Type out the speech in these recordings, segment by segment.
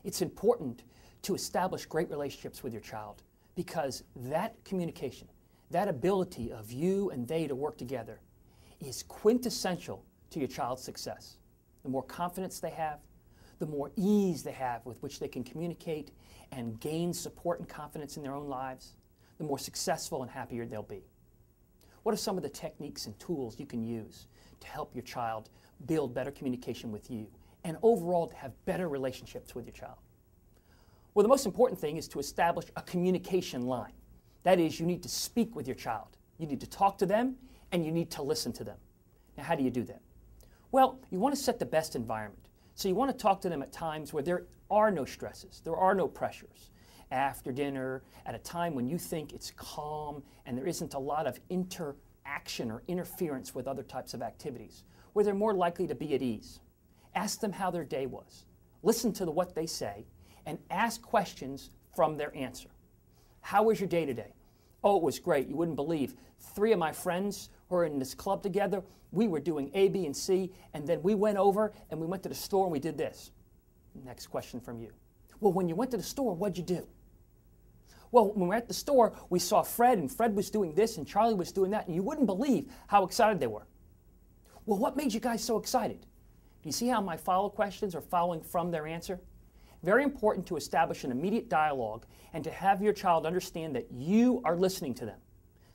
It's important to establish great relationships with your child because that communication, that ability of you and they to work together is quintessential to your child's success. The more confidence they have, the more ease they have with which they can communicate and gain support and confidence in their own lives, the more successful and happier they'll be. What are some of the techniques and tools you can use to help your child build better communication with you and overall to have better relationships with your child? Well, the most important thing is to establish a communication line. That is, you need to speak with your child. You need to talk to them and you need to listen to them. Now, how do you do that? Well, you want to set the best environment. So you want to talk to them at times where there are no stresses, there are no pressures. After dinner, at a time when you think it's calm and there isn't a lot of interaction or interference with other types of activities, where they're more likely to be at ease. Ask them how their day was. Listen to what they say and ask questions from their answer. How was your day today? Oh, it was great. You wouldn't believe. 3 of my friends who are in this club together, we were doing A, B, and C, and then we went over and we went to the store and we did this. Next question from you. Well, when you went to the store, what'd you do? Well, when we were at the store, we saw Fred, and Fred was doing this, and Charlie was doing that, and you wouldn't believe how excited they were. Well, what made you guys so excited? Do you see how my follow questions are following from their answer? Very important to establish an immediate dialogue and to have your child understand that you are listening to them.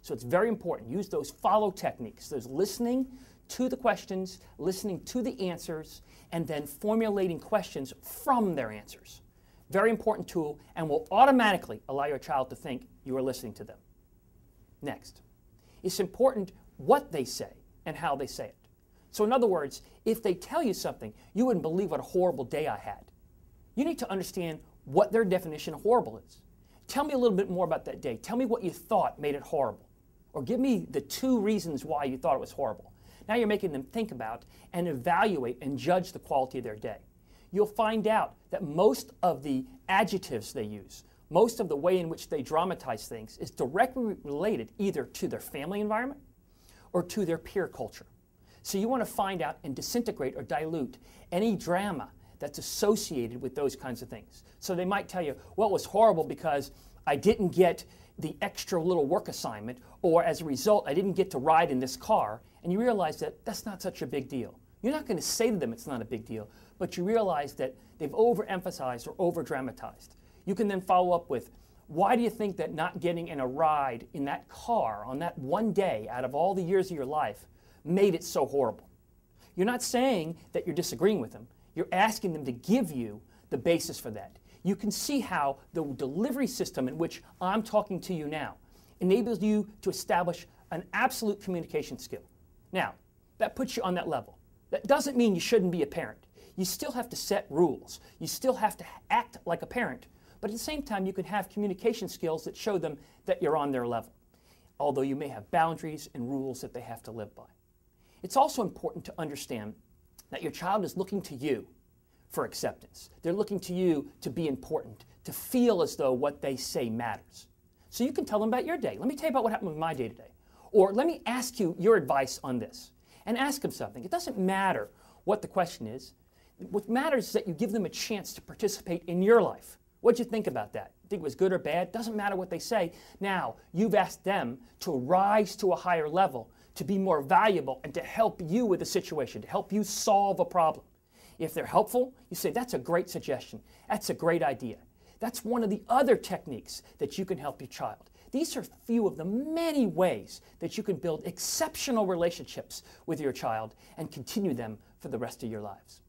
So it's very important. Use those follow techniques, those listening to the questions, listening to the answers, and then formulating questions from their answers. Very important tool and will automatically allow your child to think you are listening to them. Next, it's important what they say and how they say it. So in other words, if they tell you something, you wouldn't believe what a horrible day I had. You need to understand what their definition of horrible is. Tell me a little bit more about that day. Tell me what you thought made it horrible. Or give me the 2 reasons why you thought it was horrible. Now you're making them think about and evaluate and judge the quality of their day. You'll find out that most of the adjectives they use, most of the way in which they dramatize things is directly related either to their family environment or to their peer culture. So you want to find out and disintegrate or dilute any drama that's associated with those kinds of things. So they might tell you, well, it was horrible because I didn't get the extra little work assignment, or as a result, I didn't get to ride in this car, and you realize that that's not such a big deal. You're not going to say to them it's not a big deal, but you realize that they've overemphasized or overdramatized. You can then follow up with, why do you think that not getting in a ride in that car on that one day out of all the years of your life made it so horrible? You're not saying that you're disagreeing with them. You're asking them to give you the basis for that. You can see how the delivery system in which I'm talking to you now enables you to establish an absolute communication skill. Now, that puts you on that level. That doesn't mean you shouldn't be a parent. You still have to set rules. You still have to act like a parent. But at the same time, you can have communication skills that show them that you're on their level, although you may have boundaries and rules that they have to live by. It's also important to understand that your child is looking to you for acceptance. They're looking to you to be important, to feel as though what they say matters. So you can tell them about your day. Let me tell you about what happened with my day today. Or let me ask you your advice on this. And ask them something. It doesn't matter what the question is. What matters is that you give them a chance to participate in your life. What'd you think about that? Think it was good or bad? Doesn't matter what they say. Now, you've asked them to rise to a higher level, to be more valuable, and to help you with a situation, to help you solve a problem. If they're helpful, you say, that's a great suggestion. That's a great idea. That's one of the other techniques that you can help your child. These are a few of the many ways that you can build exceptional relationships with your child and continue them for the rest of your lives.